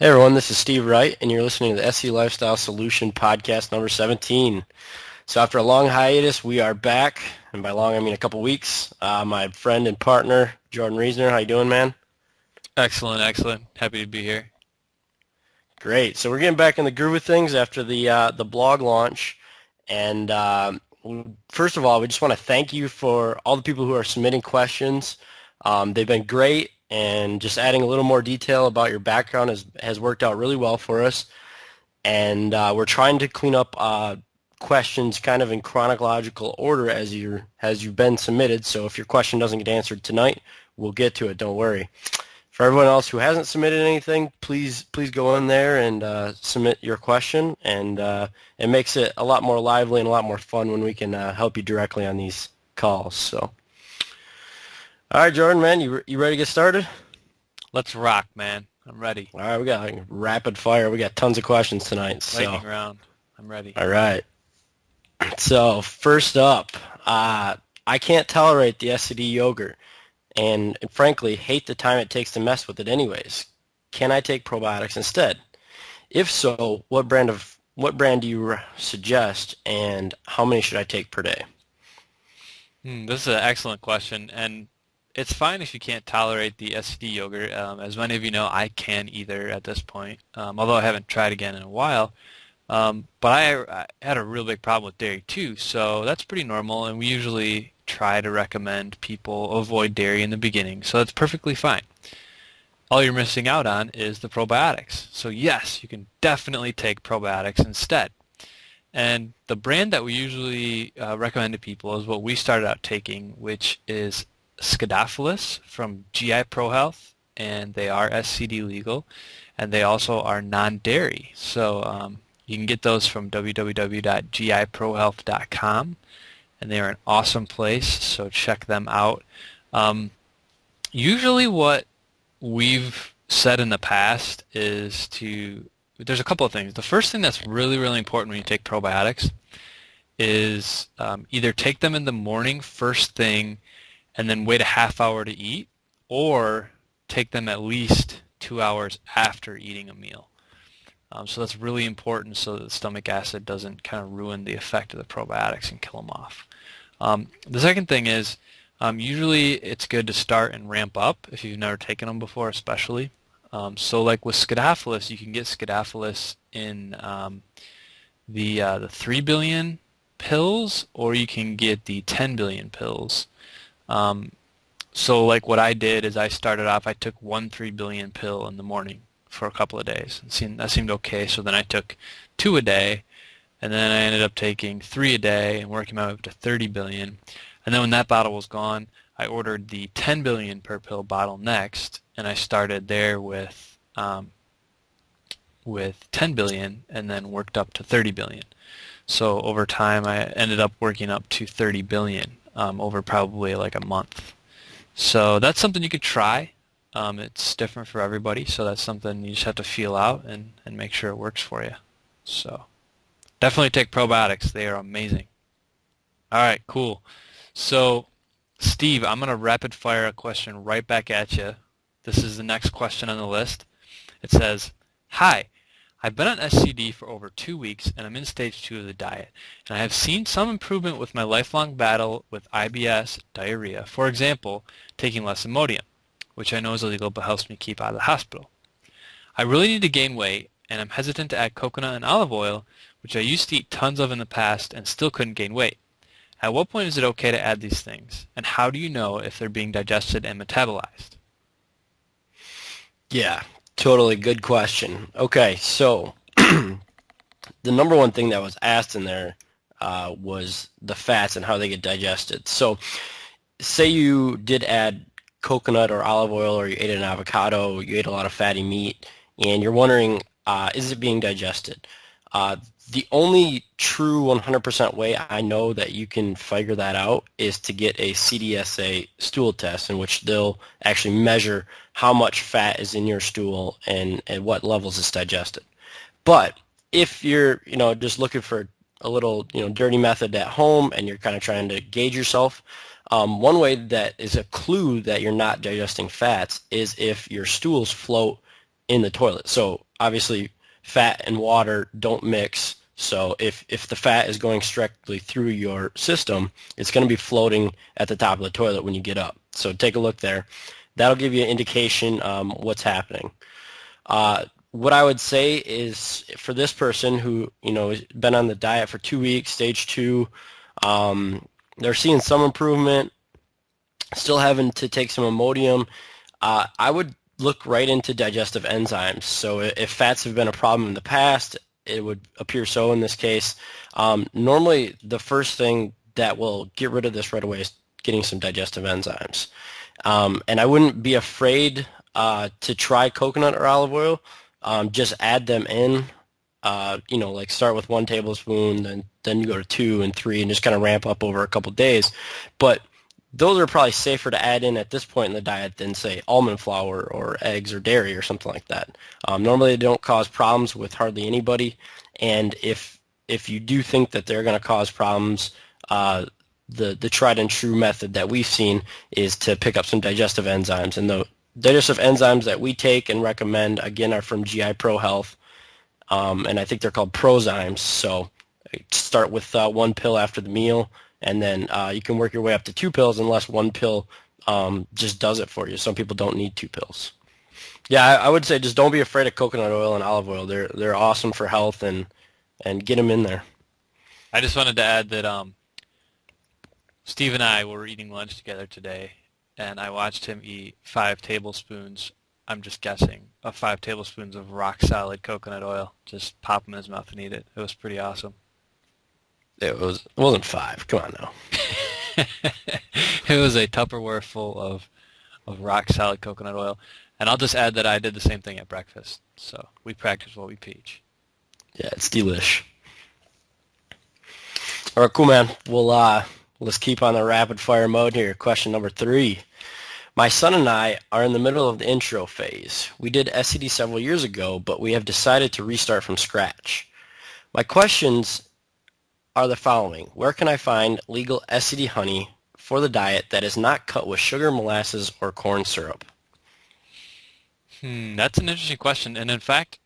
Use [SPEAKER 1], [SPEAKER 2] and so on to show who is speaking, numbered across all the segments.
[SPEAKER 1] Hey everyone, this is Steve Wright, and you're listening to the SE Lifestyle Solution Podcast number 17. So after a long hiatus, we are back, and by long I mean a couple weeks. My friend and partner, Jordan Reesner, how you doing, man?
[SPEAKER 2] Excellent, excellent. Happy to be here.
[SPEAKER 1] Great. So we're getting back in the groove of things after the blog launch, and first of all, we just want to thank you for all the people who are submitting questions. They've been great, and just adding a little more detail about your background has worked out really well for us. And we're trying to clean up questions kind of in chronological order as you've been submitted. So if your question doesn't get answered tonight, we'll get to it. Don't worry. For everyone else who hasn't submitted anything, please go in there and submit your question, and it makes it a lot more lively and a lot more fun when we can help you directly on these calls. So, all right, Jordan, man, you ready to get started?
[SPEAKER 2] Let's rock, man. I'm ready.
[SPEAKER 1] All right, we got like, rapid fire. We got tons of questions tonight. So,
[SPEAKER 2] Lightning round. I'm ready.
[SPEAKER 1] all right. So first up, I can't tolerate the SCD yogurt, and frankly hate the time it takes to mess with it anyways. Can I take probiotics instead? If so, what brand do you suggest, and how many should I take per day?
[SPEAKER 2] This is an excellent question, and it's fine if you can't tolerate the SCD yogurt. As many of you know, I can't either at this point, although I haven't tried again in a while. But I had a real big problem with dairy too, so that's pretty normal, and we usually try to recommend people avoid dairy in the beginning, so that's perfectly fine. All you're missing out on is the probiotics. So yes, you can definitely take probiotics instead. And the brand that we usually recommend to people is what we started out taking, which is Scadophilus from GI Pro Health, and they are SCD legal, and they also are non-dairy. So you can get those from www.giprohealth.com, and they are an awesome place, so check them out. Um, Usually what we've said in the past is there's a couple of things. The first thing that's really, really important when you take probiotics is either take them in the morning first thing and then wait a half hour to eat, or take them at least 2 hours after eating a meal. So that's really important so that the stomach acid doesn't kind of ruin the effect of the probiotics and kill them off. The second thing is usually it's good to start and ramp up if you've never taken them before, especially. So like with Scadophilus, you can get Scadophilus in the 3 billion pills, or you can get the 10 billion pills. So like what I did is I started off, I took one 3 billion pill in the morning for a couple of days. That seemed okay, so then I took two a day, and then I ended up taking three a day and working my way up to 30 billion. And then when that bottle was gone, I ordered the 10 billion per pill bottle next, and I started there with 10 billion and then worked up to 30 billion. So over time, I ended up working up to 30 billion over probably like a month. So that's something you could try. It's different for everybody, so that's something you just have to feel out and make sure it works for you. So definitely take probiotics. They are amazing. All right, cool. So, Steve, I'm going to rapid fire a question right back at you. This is the next question on the list. It says, "Hi, I've been on SCD for over 2 weeks and I'm in stage 2 of the diet, and I have seen some improvement with my lifelong battle with IBS, diarrhea. For example, taking less Imodium, which I know is illegal but helps me keep out of the hospital. I really need to gain weight, and I'm hesitant to add coconut and olive oil, which I used to eat tons of in the past and still couldn't gain weight. At what point is it okay to add these things, and how do you know if they're being digested and metabolized?"
[SPEAKER 1] Yeah, totally good question. Okay, so the number one thing that was asked in there was the fats and how they get digested. So say you did add coconut or olive oil, or you ate an avocado, you ate a lot of fatty meat, and you're wondering, is it being digested? Uh, the only true 100% way I know that you can figure that out is to get a CDSA stool test, in which they'll actually measure how much fat is in your stool and what levels it's digested. But if you're, just looking for a little, dirty method at home, and you're kind of trying to gauge yourself, one way that is a clue that you're not digesting fats is if your stools float in the toilet. So obviously fat and water don't mix. So if the fat is going strictly through your system, it's going to be floating at the top of the toilet when you get up. So take a look there. That'll give you an indication what's happening. What I would say is for this person who, has been on the diet for 2 weeks, stage 2, they're seeing some improvement, still having to take some Imodium. I would look right into digestive enzymes. So if fats have been a problem in the past, it would appear so in this case. Normally, the first thing that will get rid of this right away is getting some digestive enzymes. And I wouldn't be afraid to try coconut or olive oil. Just add them in. Like start with 1 tablespoon, then you go to 2 and 3, and just kind of ramp up over a couple days. But those are probably safer to add in at this point in the diet than, say, almond flour or eggs or dairy or something like that. Normally, they don't cause problems with hardly anybody, and if you do think that they're going to cause problems, the tried and true method that we've seen is to pick up some digestive enzymes. And the digestive enzymes that we take and recommend, again, are from GI Pro Health, and I think they're called Prozymes. So start with 1 pill after the meal, and then you can work your way up to 2 pills unless 1 pill just does it for you. Some people don't need 2 pills. Yeah, I would say just don't be afraid of coconut oil and olive oil. They're awesome for health, and get them in there.
[SPEAKER 2] I just wanted to add that Steve and I were eating lunch together today, and I watched him eat 5 tablespoons, I'm just guessing, of 5 tablespoons of rock-solid coconut oil. Just pop them in his mouth and eat it. It was pretty awesome.
[SPEAKER 1] It wasn't 5. Come on now.
[SPEAKER 2] It was a Tupperware full of rock-solid coconut oil. And I'll just add that I did the same thing at breakfast. So we practice what we preach.
[SPEAKER 1] Yeah, it's delish. All right, cool, man. Let's keep on the rapid-fire mode here. Question number 3. My son and I are in the middle of the intro phase. We did SCD several years ago, but we have decided to restart from scratch. My questions are the following. Where can I find legal SCD honey for the diet that is not cut with sugar, molasses, or corn syrup?
[SPEAKER 2] That's an interesting question. And in fact,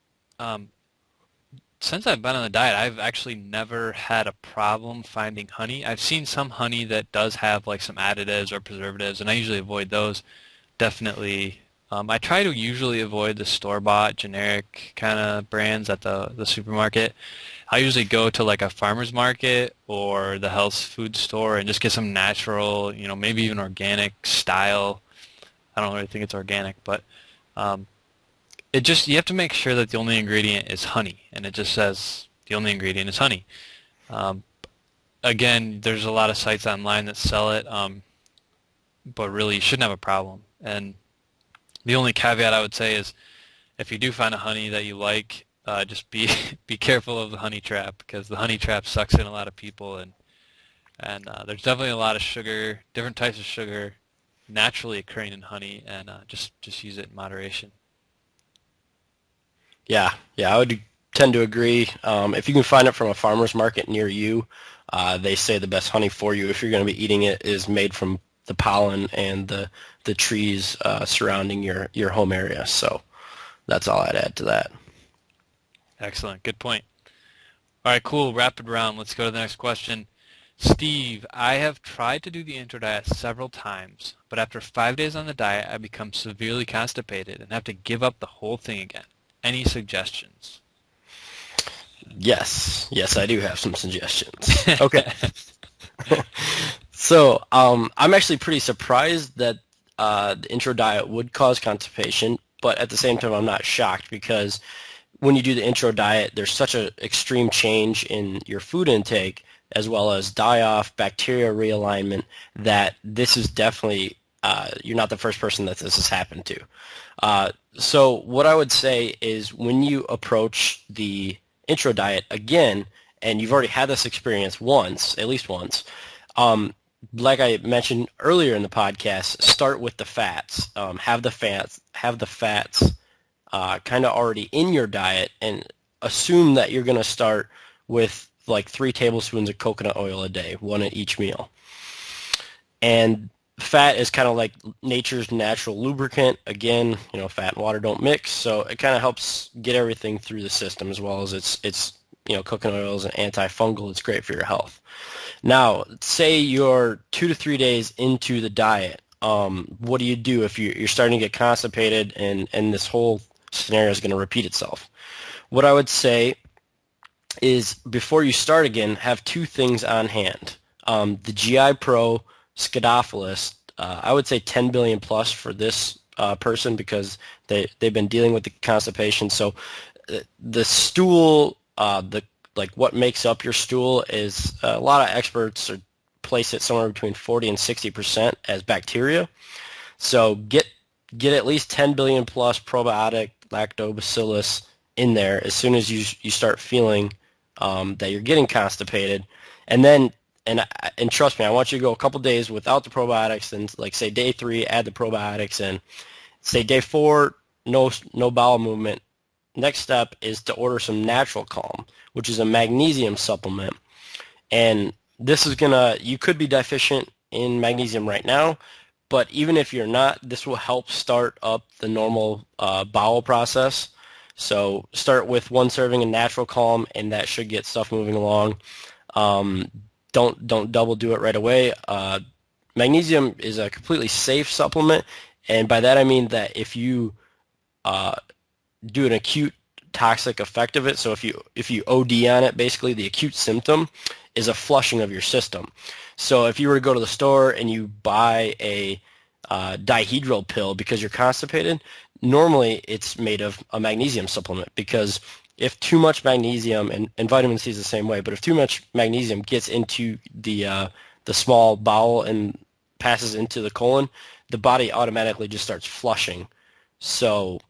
[SPEAKER 2] since I've been on the diet, I've actually never had a problem finding honey. I've seen some honey that does have like some additives or preservatives, and I usually avoid those. Definitely. I try to usually avoid the store-bought generic kind of brands at the supermarket. I usually go to like a farmer's market or the health food store and just get some natural, maybe even organic style. I don't really think it's organic, but you have to make sure that the only ingredient is honey, and it just says the only ingredient is honey. Again, there's a lot of sites online that sell it, but really you shouldn't have a problem. And the only caveat I would say is if you do find a honey that you like, just be careful of the honey trap, because the honey trap sucks in a lot of people, and there's definitely a lot of sugar, different types of sugar naturally occurring in honey, and just use it in moderation.
[SPEAKER 1] Yeah, I would tend to agree. If you can find it from a farmer's market near you, they say the best honey for you, if you're going to be eating it, is made from the pollen and the trees surrounding your home area. So that's all I'd add to that.
[SPEAKER 2] Excellent. Good point. All right, cool. Rapid round. Let's go to the next question. Steve, I have tried to do the intro diet several times, but after 5 days on the diet, I become severely constipated and have to give up the whole thing again. Any suggestions?
[SPEAKER 1] Yes, I do have some suggestions. Okay. So I'm actually pretty surprised that the intro diet would cause constipation, but at the same time I'm not shocked, because when you do the intro diet, there's such an extreme change in your food intake as well as die-off, bacteria realignment, that this is definitely, you're not the first person that this has happened to. So what I would say is when you approach the intro diet again, and you've already had this experience once, at least once, like I mentioned earlier in the podcast, start with the fats. Have the fats kind of already in your diet, and assume that you're going to start with like 3 tablespoons of coconut oil a day, 1 at each meal. And fat is kind of like nature's natural lubricant. Again, fat and water don't mix, so it kind of helps get everything through the system as well as it's cooking oils and antifungal. It's great for your health. Now, say you're 2 to 3 days into the diet. What do you do if you're starting to get constipated and this whole scenario is going to repeat itself? What I would say is before you start again, have two things on hand. The GI Pro Scadophilus, I would say 10 billion plus for this person because they've been dealing with the constipation. So the stool, like what makes up your stool is a lot of experts place it somewhere between 40 and 60% as bacteria. So get at least 10 billion plus probiotic lactobacillus in there as soon as you start feeling that you're getting constipated, and then and trust me, I want you to go a couple days without the probiotics, and like say day 3, add the probiotics, and say day 4, no bowel movement. Next step is to order some Natural Calm, which is a magnesium supplement, and this is you could be deficient in magnesium right now, but even if you're not, this will help start up the normal bowel process. So start with 1 serving of Natural Calm, and that should get stuff moving along. Don't double do it right away. Magnesium is a completely safe supplement, and by that I mean that if you do an acute toxic effect of it, so if you OD on it, basically the acute symptom is a flushing of your system. So if you were to go to the store and you buy a dihedral pill because you're constipated, normally it's made of a magnesium supplement, because if too much magnesium, and vitamin C is the same way, but if too much magnesium gets into the small bowel and passes into the colon, the body automatically just starts flushing. So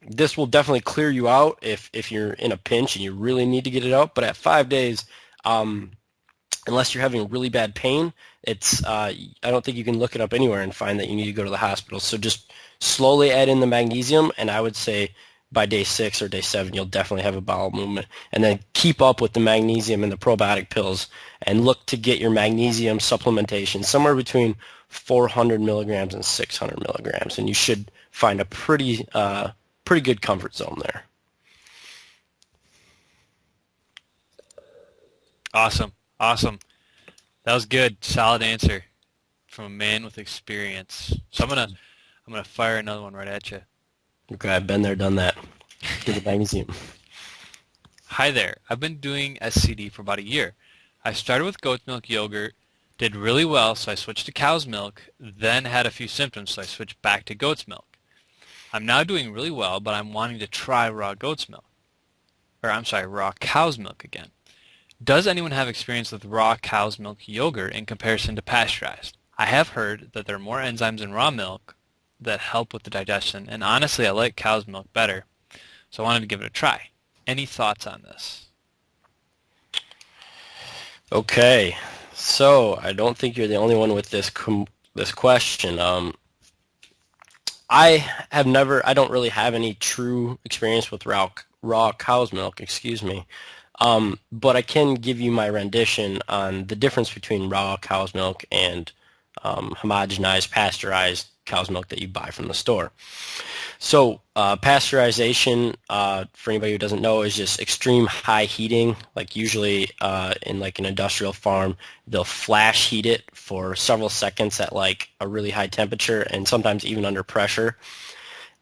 [SPEAKER 1] this will definitely clear you out if you're in a pinch and you really need to get it out. But at 5 days, unless you're having really bad pain, I don't think you can look it up anywhere and find that you need to go to the hospital. So just slowly add in the magnesium, and I would say by day 6 or day 7, you'll definitely have a bowel movement. And then keep up with the magnesium and the probiotic pills, and look to get your magnesium supplementation somewhere between 400 milligrams and 600 milligrams, and you should find a pretty good comfort zone there.
[SPEAKER 2] Awesome. That was good. Solid answer from a man with experience. So I'm gonna fire another one right at you.
[SPEAKER 1] Okay, I've been there, done that. To the magnesium.
[SPEAKER 2] Hi there. I've been doing SCD for about a year. I started with goat's milk yogurt, did really well, so I switched to cow's milk, then had a few symptoms, so I switched back to goat's milk. I'm now doing really well, but I'm wanting to try raw cow's milk again. Does anyone have experience with raw cow's milk yogurt in comparison to pasteurized? I have heard that there are more enzymes in raw milk that help with the digestion, and honestly I like cow's milk better, so I wanted to give it a try. Any thoughts on this?
[SPEAKER 1] Okay, so I don't think you're the only one with this question. I don't really have any true experience with raw cow's milk, excuse me. But I can give you my rendition on the difference between raw cow's milk and homogenized, pasteurized cow's milk that you buy from the store. So pasteurization, for anybody who doesn't know, is just extreme high heating. Like usually in like an industrial farm, they'll flash heat it for several seconds at like a really high temperature, and sometimes even under pressure.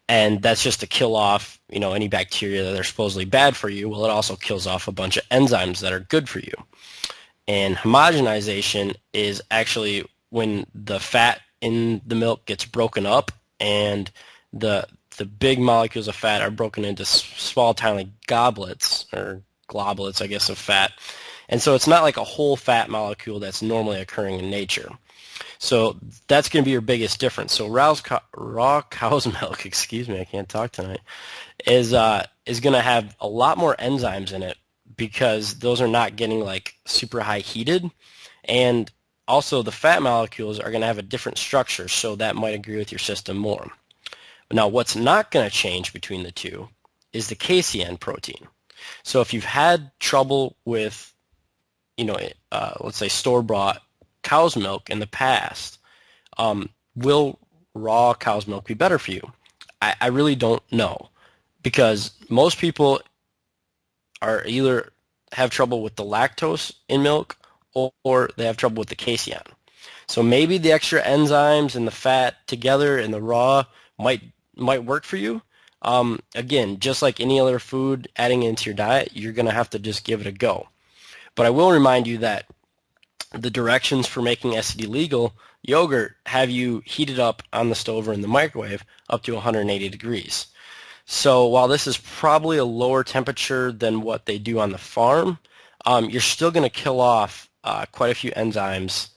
[SPEAKER 1] And that's just to kill off, any bacteria that are supposedly bad for you. Well, it also kills off a bunch of enzymes that are good for you. And homogenization is actually when the fat in the milk gets broken up, and the big molecules of fat are broken into small, tiny goblets, or globlets, I guess, of fat. And so it's not like a whole fat molecule that's normally occurring in nature. So that's going to be your biggest difference. So raw cow's milk, excuse me, I can't talk tonight, is going to have a lot more enzymes in it, because those are not getting like super high heated, and also the fat molecules are going to have a different structure, so that might agree with your system more. Now, what's not going to change between the two is the casein protein. So if you've had trouble with, let's say store-bought cow's milk in the past, Will raw cow's milk be better for you? I really don't know, because most people are either have trouble with the lactose in milk, or they have trouble with the casein. So maybe the extra enzymes and the fat together in the raw might might work for you. Again, just like any other food adding into your diet, you're going to have to just give it a go. But I will remind you that the directions for making SCD legal yogurt have you heat it up on the stove or in the microwave up to 180 degrees. So while this is probably a lower temperature than what they do on the farm, you're still going to kill off quite a few enzymes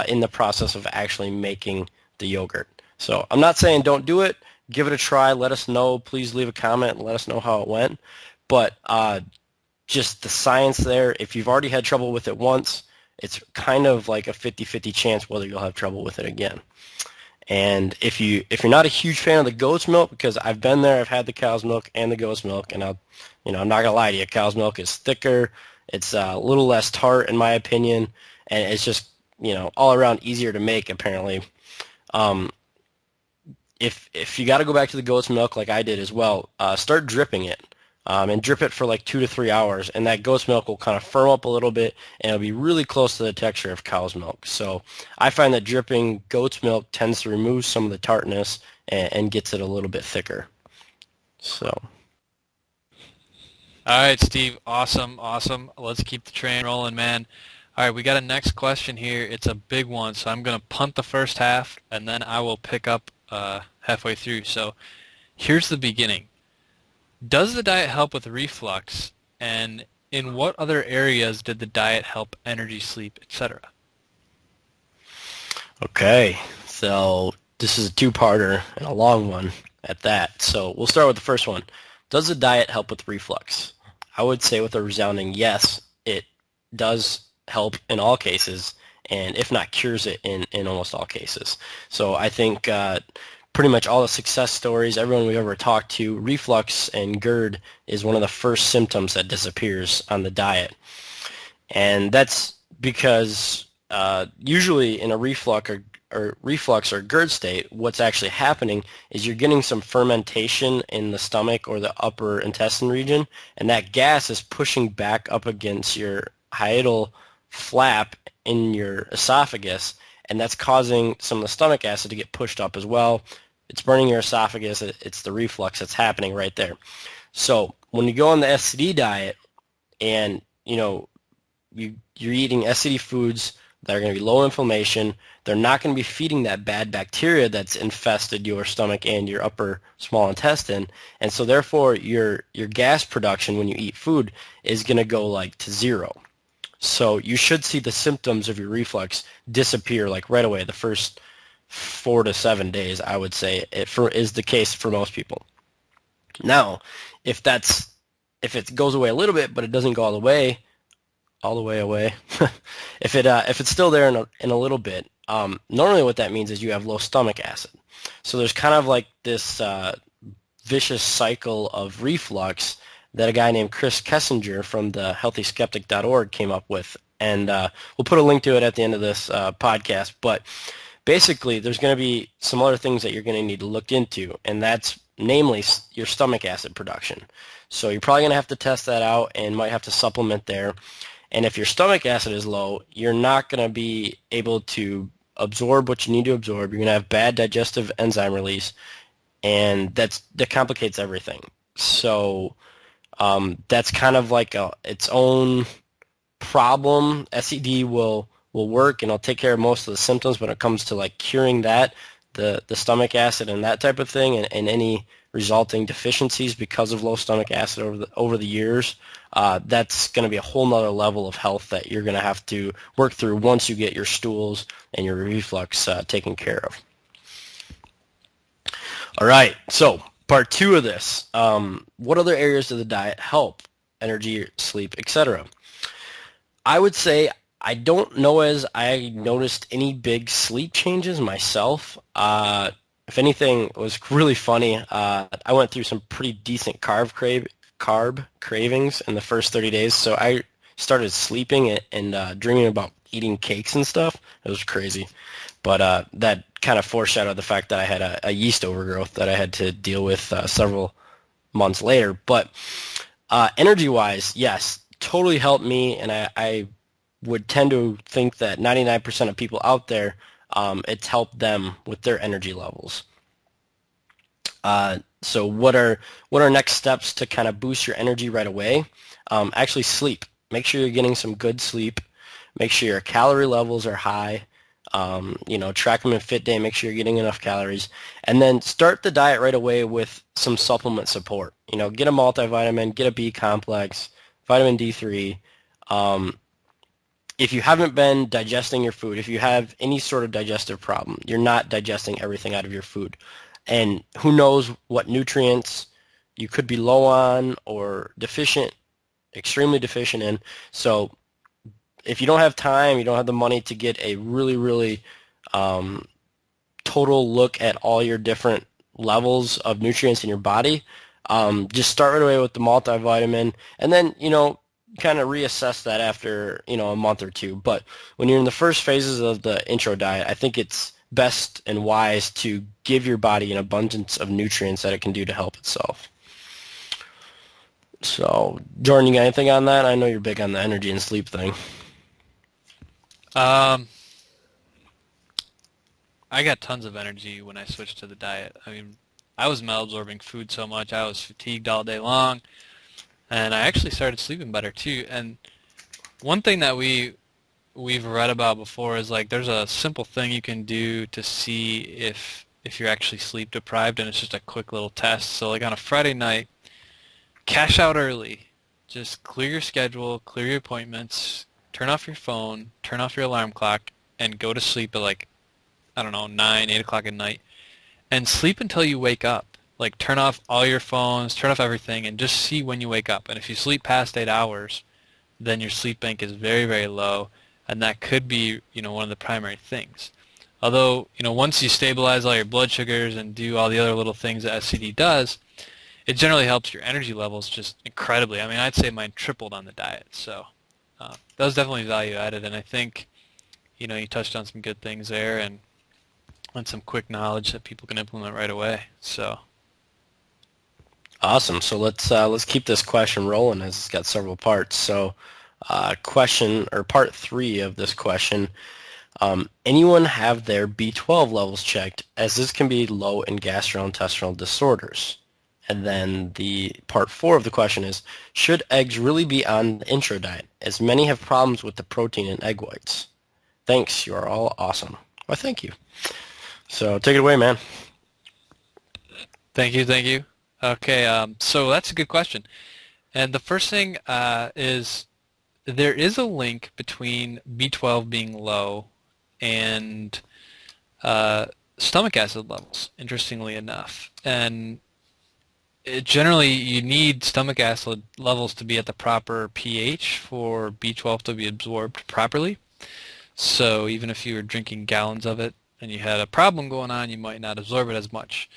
[SPEAKER 1] in the process of actually making the yogurt. So I'm not saying don't do it. Give it a try. Let us know. Please leave a comment and let us know how it went. But just the science there, if you've already had trouble with it once, it's kind of like a 50-50 chance whether you'll have trouble with it again. And if you're not a huge fan of the goat's milk, because I've been there, I've had the cow's milk and the goat's milk, and I'm not gonna lie to you, cow's milk is thicker, it's a little less tart in my opinion, and it's just all around easier to make apparently. Um, if you got to go back to the goat's milk like I did as well, start dripping it. And drip it for like 2 to 3 hours, and that goat's milk will kind of firm up a little bit, and it'll be really close to the texture of cow's milk. So I find that dripping goat's milk tends to remove some of the tartness and gets it a little bit thicker. So.
[SPEAKER 2] All right, Steve. Awesome, awesome. Let's keep the train rolling, man. All right, we got a next question here. It's a big one, so I'm going to punt the first half, and then I will pick up halfway through. So here's the beginning. Does the diet help with reflux, and in what other areas did the diet help energy, sleep, etc.?
[SPEAKER 1] Okay, so this is a two-parter and a long one at that. So we'll start with the first one. Does the diet help with reflux? I would say with a resounding yes, it does help in all cases, and if not cures it in almost all cases. So I think pretty much all the success stories, everyone we've ever talked to, reflux and GERD is one of the first symptoms that disappears on the diet. And that's because usually in a reflux or GERD state, what's actually happening is you're getting some fermentation in the stomach or the upper intestine region, and that gas is pushing back up against your hiatal flap in your esophagus, and that's causing some of the stomach acid to get pushed up as well. It's burning your esophagus. It's the reflux that's happening right there. So when you go on the SCD diet and you're eating SCD foods that are going to be low inflammation, they're not going to be feeding that bad bacteria that's infested your stomach and your upper small intestine, and so therefore your gas production when you eat food is going to go like to zero. So you should see the symptoms of your reflux disappear like right away. The first 4 to 7 days, I would say, is the case for most people. Now, if it goes away a little bit, but it doesn't go all the way away, if it's still there in a little bit, normally what that means is you have low stomach acid. So there's kind of like this vicious cycle of reflux that a guy named Chris Kessinger from the healthyskeptic.org came up with. And we'll put a link to it at the end of this podcast. But basically, there's going to be some other things that you're going to need to look into, and that's namely your stomach acid production. So you're probably going to have to test that out and might have to supplement there. And if your stomach acid is low, you're not going to be able to absorb what you need to absorb. You're going to have bad digestive enzyme release, and that complicates everything. So that's kind of like its own problem. SCD will work and it'll take care of most of the symptoms when it comes to like curing that, the stomach acid and that type of thing, and any resulting deficiencies because of low stomach acid over the years. That's going to be a whole nother level of health that you're going to have to work through once you get your stools and your reflux taken care of. All right, so part 2 of this, what other areas of the diet help? Energy, sleep, etc. I would say I don't know as I noticed any big sleep changes myself. If anything, it was really funny. I went through some pretty decent carb cravings in the first 30 days, so I started sleeping and dreaming about eating cakes and stuff. It was crazy. But that kind of foreshadowed the fact that I had a yeast overgrowth that I had to deal with several months later. But energy-wise, yes, totally helped me, and I would tend to think that 99% of people out there, it's helped them with their energy levels. So what are next steps to kind of boost your energy right away? Actually, sleep. Make sure you're getting some good sleep. Make sure your calorie levels are high. Track them in FitDay. Make sure you're getting enough calories, and then start the diet right away with some supplement support. Get a multivitamin, get a B complex, vitamin D3. If you haven't been digesting your food, if you have any sort of digestive problem, you're not digesting everything out of your food. And who knows what nutrients you could be low on or deficient, extremely deficient in. So if you don't have time, you don't have the money to get a really, really total look at all your different levels of nutrients in your body, just start right away with the multivitamin, and then, kind of reassess that after, a month or two. But when you're in the first phases of the intro diet, I think it's best and wise to give your body an abundance of nutrients that it can do to help itself. So, Jordan, you got anything on that? I know you're big on the energy and sleep thing.
[SPEAKER 2] Um, I got tons of energy when I switched to the diet. I mean, I was malabsorbing food so much, I was fatigued all day long, and I actually started sleeping better too. And one thing that we've read about before is like there's a simple thing you can do to see if you're actually sleep deprived, and it's just a quick little test. So like on a Friday night, cash out early. Just clear your schedule, clear your appointments, turn off your phone, turn off your alarm clock, and go to sleep at like, I don't know, 9, 8 o'clock at night. And sleep until you wake up. Like turn off all your phones, turn off everything, and just see when you wake up. And if you sleep past 8 hours, then your sleep bank is very, very low, and that could be, one of the primary things. Although, once you stabilize all your blood sugars and do all the other little things that SCD does, it generally helps your energy levels just incredibly. I mean, I'd say mine tripled on the diet. So that was definitely value added, and I think, you touched on some good things there and some quick knowledge that people can implement right away. So
[SPEAKER 1] Awesome. So let's keep this question rolling as it's got several parts. So, question or part 3 of this question: anyone have their B12 levels checked, as this can be low in gastrointestinal disorders? And then the part 4 of the question is: should eggs really be on the intro diet, as many have problems with the protein in egg whites? Thanks. You are all awesome. Well, thank you. So take it away, man.
[SPEAKER 2] thank you, thank you. Okay, so that's a good question. And the first thing is there is a link between B12 being low and stomach acid levels, interestingly enough. And generally, you need stomach acid levels to be at the proper pH for B12 to be absorbed properly. So even if you were drinking gallons of it and you had a problem going on, you might not absorb it as much.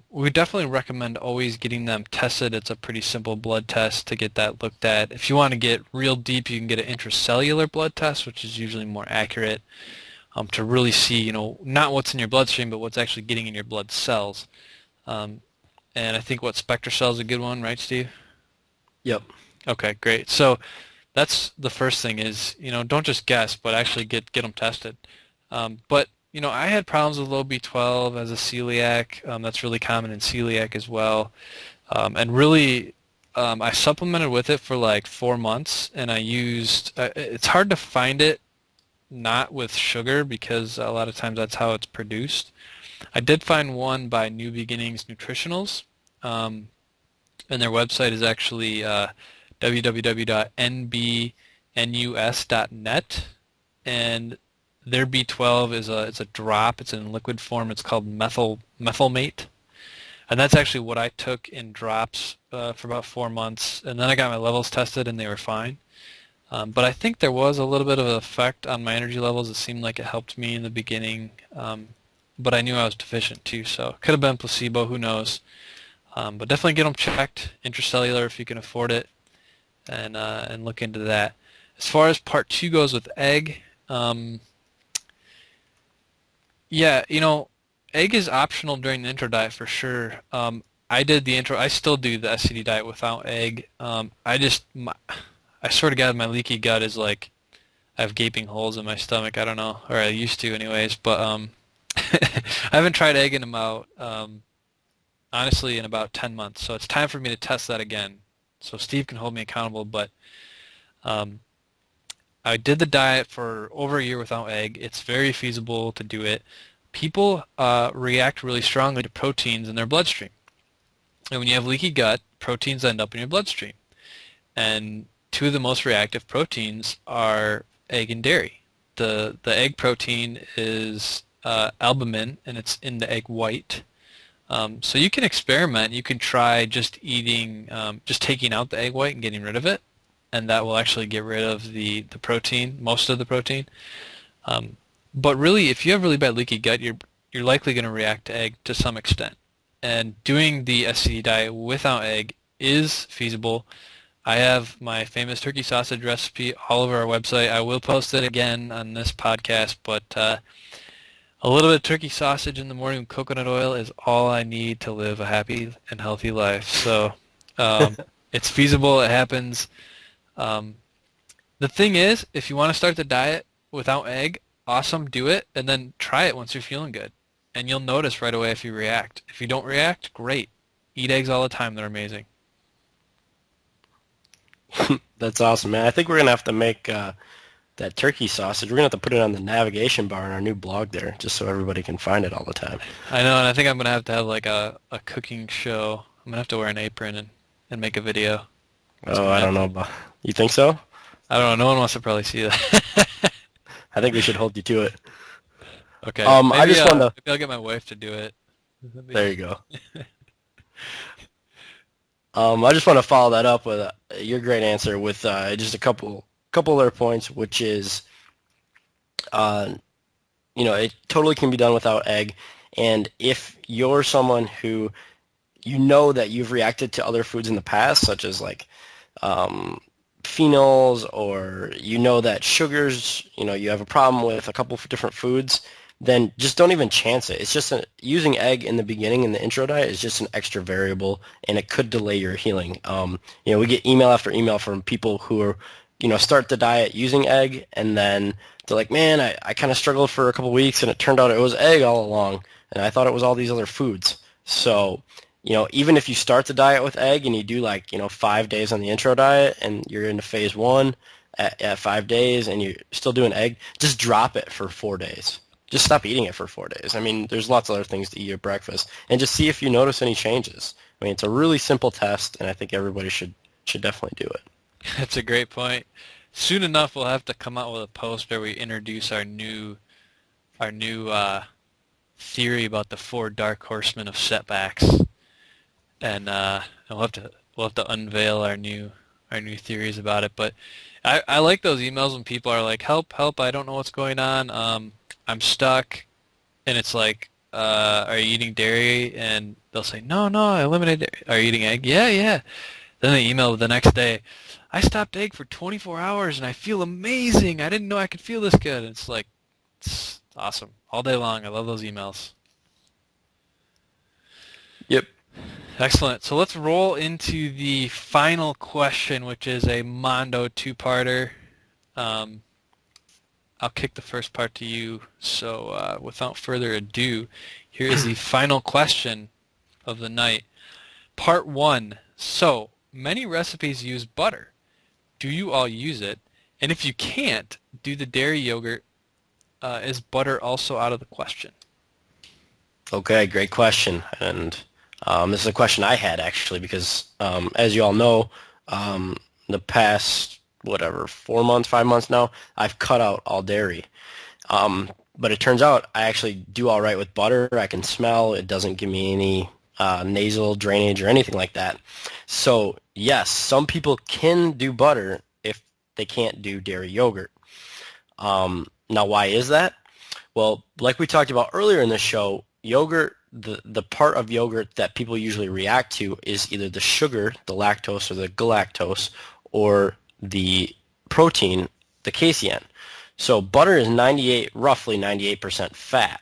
[SPEAKER 2] We definitely recommend always getting them tested. It's a pretty simple blood test to get that looked at. If you want to get real deep, you can get an intracellular blood test, which is usually more accurate, to really see, not what's in your bloodstream, but what's actually getting in your blood cells. And I think SpectraCell is a good one, right, Steve?
[SPEAKER 1] Yep.
[SPEAKER 2] Okay, great. So that's the first thing is, don't just guess, but actually get them tested. But I had problems with low B12 as a celiac. That's really common in celiac as well. And really, I supplemented with it for like 4 months, and I used, it's hard to find it not with sugar because a lot of times that's how it's produced. I did find one by New Beginnings Nutritionals, and their website is actually www.nbnus.net, and their B12 is it's a drop. It's in liquid form. It's called methylmate, and that's actually what I took in drops for about 4 months, and then I got my levels tested, and they were fine. But I think there was a little bit of an effect on my energy levels. It seemed like it helped me in the beginning, but I knew I was deficient too, so it could have been placebo. Who knows? But definitely get them checked, intracellular if you can afford it, and look into that. As far as part 2 goes with egg. Yeah, egg is optional during the intro diet for sure. I did the intro. I still do the SCD diet without egg. I swear to God, my leaky gut is like I have gaping holes in my stomach. I don't know, or I used to, anyways. But I haven't tried egg in about honestly in about 10 months. So it's time for me to test that again. So Steve can hold me accountable. But um, I did the diet for over a year without egg. It's very feasible to do it. People react really strongly to proteins in their bloodstream. And when you have leaky gut, proteins end up in your bloodstream. And two of the most reactive proteins are egg and dairy. The egg protein is albumin, and it's in the egg white. So you can experiment. You can try just eating, just taking out the egg white and getting rid of it, and that will actually get rid of the protein, most of the protein. Um, but really, if you have really bad leaky gut, you're likely going to react to egg to some extent. And doing the SCD diet without egg is feasible. I have my famous turkey sausage recipe all over our website. I will post it again on this podcast, but a little bit of turkey sausage in the morning with coconut oil is all I need to live a happy and healthy life. So um, it's feasible. It happens. Um, the thing is, if you want to start the diet without egg, awesome, do it, and then try it once you're feeling good. And you'll notice right away if you react. If you don't react, great. Eat eggs all the time. They're amazing.
[SPEAKER 1] That's awesome, man. I think we're gonna have to make that turkey sausage. We're gonna have to put it on the navigation bar in our new blog there, just so everybody can find it all the time.
[SPEAKER 2] I know, and I think I'm gonna have like a cooking show. I'm gonna have to wear an apron and make a video. It's
[SPEAKER 1] Oh,
[SPEAKER 2] gonna
[SPEAKER 1] I don't know,
[SPEAKER 2] happen.
[SPEAKER 1] but you think so?
[SPEAKER 2] I don't know. No one wants to probably see that.
[SPEAKER 1] I think we should hold you to it.
[SPEAKER 2] Okay,
[SPEAKER 1] I
[SPEAKER 2] maybe
[SPEAKER 1] just want to.
[SPEAKER 2] maybe I'll get my wife to do it. That'd be-
[SPEAKER 1] There you go. I just want to follow that up with your great answer with just a couple other points, which is, uh, it totally can be done without egg. And if you're someone who you know that you've reacted to other foods in the past, such as like um, phenols, or you know that sugars, you have a problem with a couple of different foods, then just don't even chance it. It's just using egg in the beginning in the intro diet is just an extra variable, and it could delay your healing. We get email after email from people who are, start the diet using egg, and then they're like, man, I kind of struggled for a couple of weeks, and it turned out it was egg all along, and I thought it was all these other foods. So even if you start the diet with egg and you do like, 5 days on the intro diet and you're into phase one at 5 days and you're still doing egg, just drop it for 4 days. Just stop eating it for 4 days. I mean, there's lots of other things to eat at breakfast, and just see if you notice any changes. I mean, it's a really simple test, and I think everybody should definitely do it.
[SPEAKER 2] That's a great point. Soon enough, we'll have to come out with a post where we introduce our new theory about the four dark horsemen of setbacks, and we'll have to unveil our new theories about it. But I like those emails when people are like, "Help, help! I don't know what's going on. I'm stuck," and it's like, "Are you eating dairy?" And they'll say, "No, no, I eliminated dairy." "Are you eating egg?" "Yeah, yeah." Then they email the next day, "I stopped egg for 24 hours and I feel amazing. I didn't know I could feel this good." And it's like, it's awesome all day long. I love those emails.
[SPEAKER 1] Yep.
[SPEAKER 2] Excellent. So let's roll into the final question, which is a Mondo two-parter. Um, I'll kick the first part to you. So without further ado, here is the final question of the night. Part 1. So, many recipes use butter. Do you all use it? And if you can't, do the dairy yogurt, is butter also out of the question?
[SPEAKER 1] Okay, great question. And this is a question I had actually because, as you all know, um, the past, whatever, 4 months, 5 months now, I've cut out all dairy. But it turns out I actually do all right with butter. I can smell. It doesn't give me any nasal drainage or anything like that. So yes, some people can do butter if they can't do dairy yogurt. Now, why is that? Well, like we talked about earlier in the show, yogurt, the part of yogurt that people usually react to is either the sugar, the lactose or the galactose, or the protein, the casein. So butter is roughly 98% fat.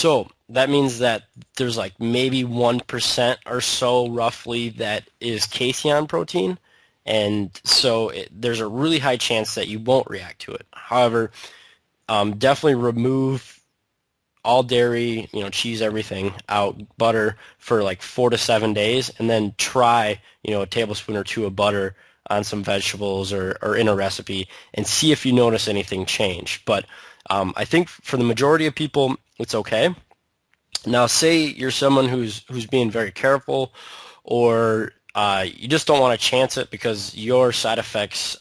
[SPEAKER 1] So that means that there's like maybe 1% or so roughly that is casein protein. And so there's a really high chance that you won't react to it. However, definitely remove all dairy, cheese, everything out, butter for like 4 to 7 days, and then try, a tablespoon or two of butter on some vegetables or in a recipe and see if you notice anything change. But I think for the majority of people, it's okay. Now, say you're someone who's being very careful, or you just don't want to chance it because your side effects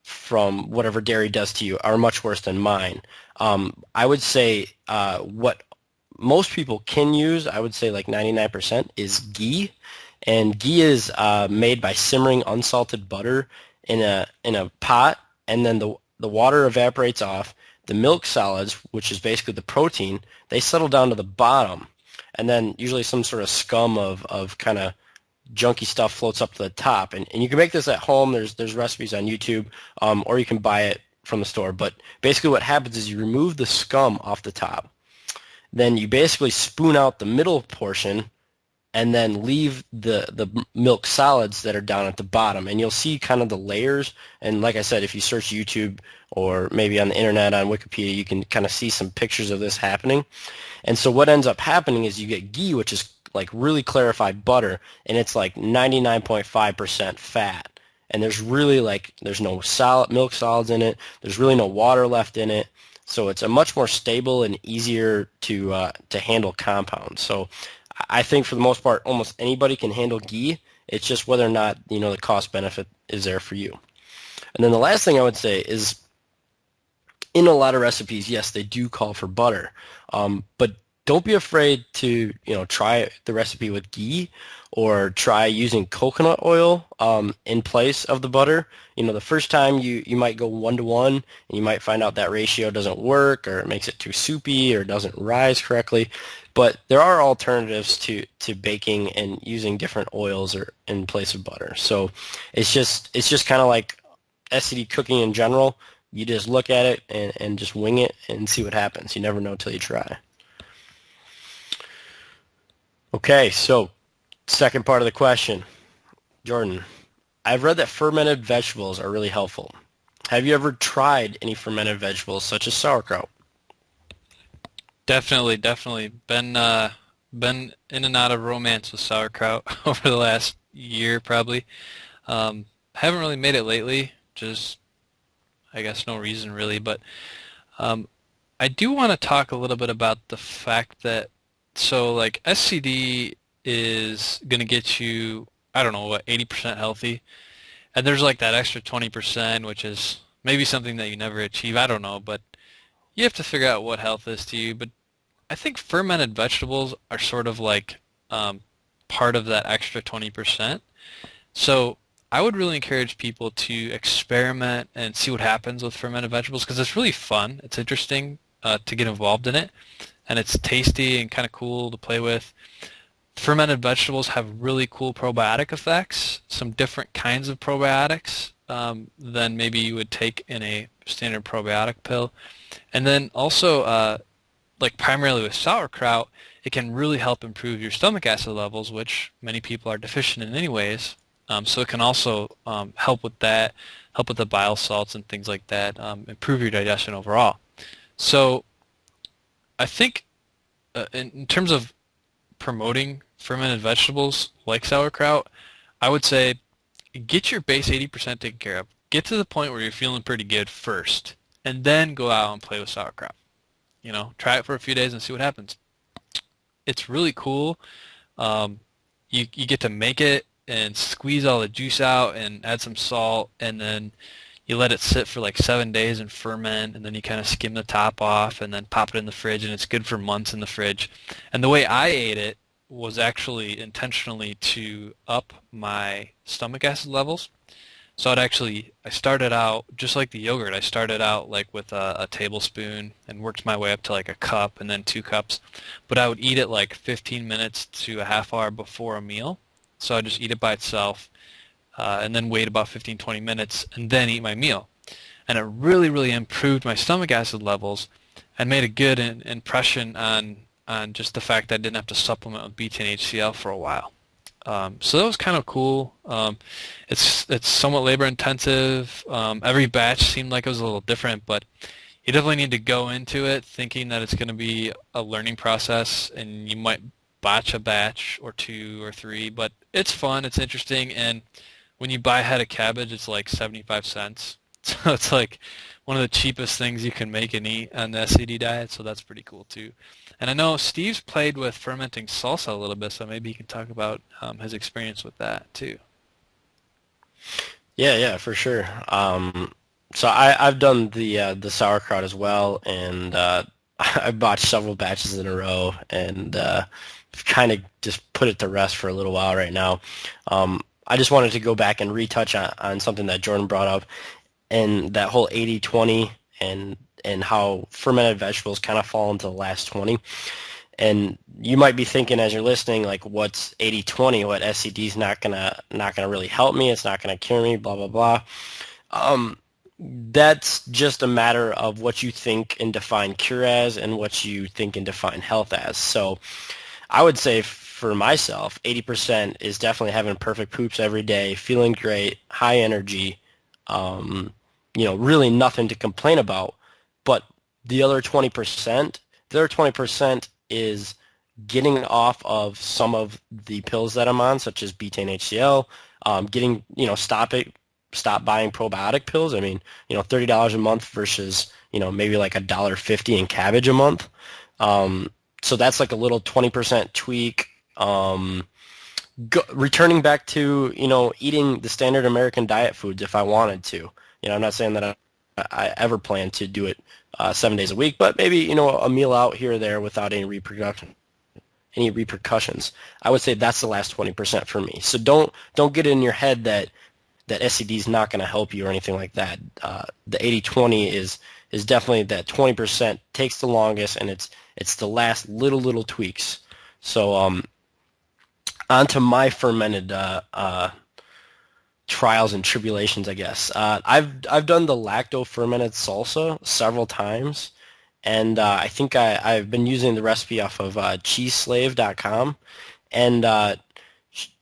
[SPEAKER 1] from whatever dairy does to you are much worse than mine. I would say what most people can use, I would say like 99%, is ghee. And ghee is made by simmering unsalted butter in a pot, and then the water evaporates off. The milk solids, which is basically the protein, they settle down to the bottom, and then usually some sort of scum of kind of junky stuff floats up to the top. And you can make this at home. There's recipes on YouTube, or you can buy it from the store. But basically what happens is you remove the scum off the top. Then you basically spoon out the middle portion and then leave the milk solids that are down at the bottom. And you'll see kind of the layers. And like I said, if you search YouTube or maybe on the internet on Wikipedia, you can kind of see some pictures of this happening. And so what ends up happening is you get ghee, which is like really clarified butter, and it's like 99.5% fat. And there's no solid milk solids in it. There's really no water left in it. So it's a much more stable and easier to handle compound. So I think for the most part, almost anybody can handle ghee. It's just whether or not the cost benefit is there for you. And then the last thing I would say is, in a lot of recipes, yes, they do call for butter, but don't be afraid to try the recipe with ghee, or try using coconut oil in place of the butter. The first time you might go 1-to-1, and you might find out that ratio doesn't work, or it makes it too soupy, or doesn't rise correctly. But there are alternatives to baking and using different oils or in place of butter. So it's just kind of like SCD cooking in general. You just look at it and just wing it and see what happens. You never know till you try. Okay, so second part of the question. Jordan, I've read that fermented vegetables are really helpful. Have you ever tried any fermented vegetables such as sauerkraut?
[SPEAKER 2] Definitely, definitely. Been in and out of romance with sauerkraut over the last year, probably. Haven't really made it lately. Just, I guess, no reason really. But I do want to talk a little bit about the fact that, so like SCD is gonna get you, I don't know, what, 80% healthy, and there's like that extra 20%, which is maybe something that you never achieve. I don't know, but you have to figure out what health is to you. But I think fermented vegetables are sort of like part of that extra 20%. So I would really encourage people to experiment and see what happens with fermented vegetables, because it's really fun. It's interesting to get involved in it, and it's tasty and kind of cool to play with. Fermented vegetables have really cool probiotic effects, some different kinds of probiotics than maybe you would take in a standard probiotic pill. And then also, like primarily with sauerkraut, it can really help improve your stomach acid levels, which many people are deficient in anyways. So it can also help with that, help with the bile salts and things like that, improve your digestion overall. So I think in terms of promoting fermented vegetables like sauerkraut, I would say get your base 80% taken care of. Get to the point where you're feeling pretty good first, and then go out and play with sauerkraut. Try it for a few days and see what happens. It's really cool. You get to make it and squeeze all the juice out and add some salt, and then you let it sit for like 7 days and ferment, and then you kind of skim the top off and then pop it in the fridge, and it's good for months in the fridge. And the way I ate it was actually intentionally to up my stomach acid levels. So I started out just like the yogurt. I started out like with a tablespoon and worked my way up to like a cup and then 2 cups. But I would eat it like 15 minutes to a half hour before a meal. So I just eat it by itself and then wait about 15-20 minutes and then eat my meal. And it really, really improved my stomach acid levels and made a good impression on on just the fact that I didn't have to supplement with betaine HCl for a while. So that was kind of cool. It's somewhat labor intensive. Every batch seemed like it was a little different, but you definitely need to go into it thinking that it's going to be a learning process, and you might botch a batch or two or three, but it's fun, it's interesting, and when you buy a head of cabbage, it's like 75 cents. So it's like one of the cheapest things you can make and eat on the SCD diet, so that's pretty cool too. And I know Steve's played with fermenting salsa a little bit, so maybe he can talk about his experience with that too.
[SPEAKER 1] Yeah, yeah, for sure. So I've done the sauerkraut as well, and I've botched several batches in a row, and kind of just put it to rest for a little while right now. I just wanted to go back and retouch on something that Jordan brought up, and that whole 80-20 and how fermented vegetables kind of fall into the last 20. And you might be thinking as you're listening, like, what's 80-20? What SCD is not gonna really help me. It's not gonna cure me. Blah blah blah. That's just a matter of what you think and define cure as, and what you think and define health as. So I would say for myself, 80% is definitely having perfect poops every day, feeling great, high energy, really nothing to complain about. But the other 20%, the other 20% is getting off of some of the pills that I'm on, such as betaine HCl, getting, stop buying probiotic pills. I mean, $30 a month versus, maybe like $1.50 in cabbage a month. So that's like a little 20% tweak. Returning back to, eating the standard American diet foods if I wanted to. I'm not saying that I ever plan to do it 7 days a week, but maybe, a meal out here or there without any repercussions. I would say that's the last 20% for me. So don't get in your head that SCD is not going to help you or anything like that. The 80-20 is definitely that 20% takes the longest, and it's the last little tweaks. So on to my fermented trials and tribulations, I guess. I've done the lacto fermented salsa several times, and I think I've been using the recipe off of cheeseslave.com, and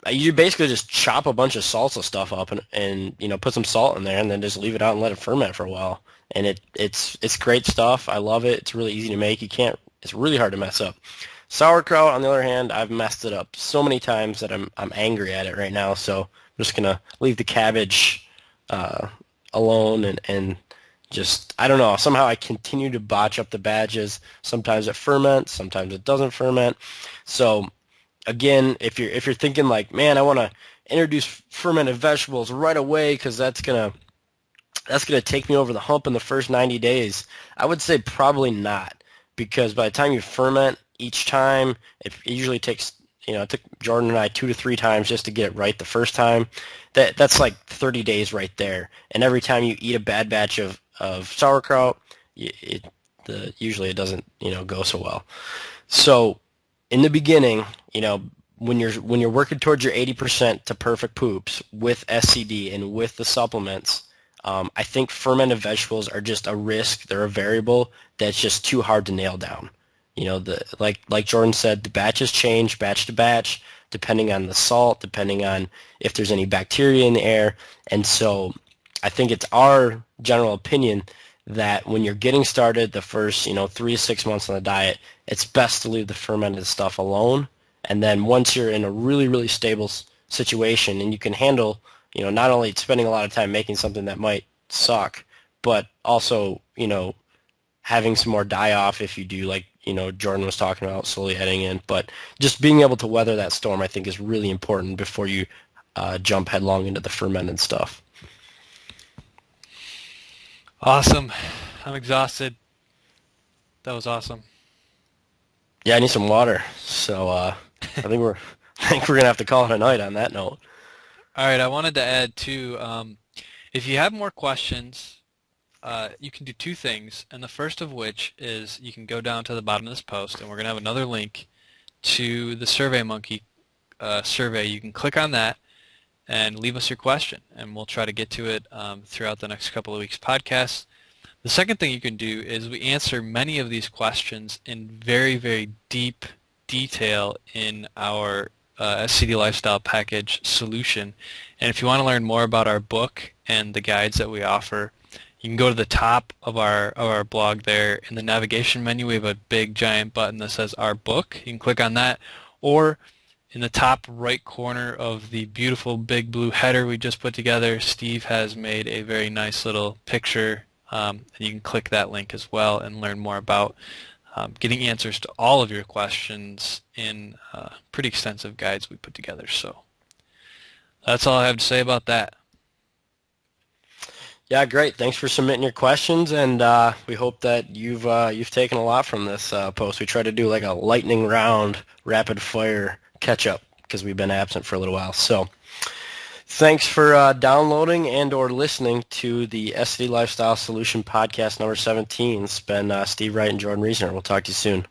[SPEAKER 1] you basically just chop a bunch of salsa stuff up and put some salt in there, and then just leave it out and let it ferment for a while. And it's great stuff. I love it. It's really easy to make. It's really hard to mess up. Sauerkraut, on the other hand, I've messed it up so many times that I'm angry at it right now. So I'm just gonna leave the cabbage alone, and just, I don't know. Somehow I continue to botch up the batches. Sometimes it ferments, sometimes it doesn't ferment. So again, if you're thinking like, man, I want to introduce fermented vegetables right away because that's gonna take me over the hump in the first 90 days, I would say probably not, because by the time you ferment each time, it usually takes, it took Jordan and I 2 to 3 times just to get it right the first time. That's like 30 days right there. And every time you eat a bad batch of sauerkraut, usually it doesn't, go so well. So in the beginning, when you're working towards your 80% to perfect poops with SCD and with the supplements, I think fermented vegetables are just a risk. They're a variable that's just too hard to nail down. Like Jordan said, the batches change batch to batch depending on the salt, depending on if there's any bacteria in the air. And so I think it's our general opinion that when you're getting started, the first 3 to 6 months on the diet, it's best to leave the fermented stuff alone. And then once you're in a really, really stable situation and you can handle, not only spending a lot of time making something that might suck, but also, having some more die off if you do, like, Jordan was talking about, slowly heading in. But just being able to weather that storm, I think, is really important before you jump headlong into the fermented stuff.
[SPEAKER 2] Awesome. I'm exhausted. That was awesome.
[SPEAKER 1] Yeah, I need some water. So I think we're gonna have to call it a night on that note.
[SPEAKER 2] All right, I wanted to add too, if you have more questions, you can do two things, and the first of which is you can go down to the bottom of this post, and we're going to have another link to the SurveyMonkey survey. You can click on that and leave us your question, and we'll try to get to it throughout the next couple of weeks' podcasts. The second thing you can do is we answer many of these questions in very, very deep detail in our SCD Lifestyle Package solution. And if you want to learn more about our book and the guides that we offer, you can go to the top of our blog there. In the navigation menu, we have a big giant button that says Our Book. You can click on that, or in the top right corner of the beautiful big blue header we just put together, Steve has made a very nice little picture. And you can click that link as well and learn more about getting answers to all of your questions in pretty extensive guides we put together. So that's all I have to say about that.
[SPEAKER 1] Yeah, great. Thanks for submitting your questions, and we hope that you've taken a lot from this post. We try to do like a lightning round, rapid fire catch up because we've been absent for a little while. So thanks for downloading and or listening to the SCD Lifestyle Solution Podcast number 17. It's been Steve Wright and Jordan Reasoner. We'll talk to you soon.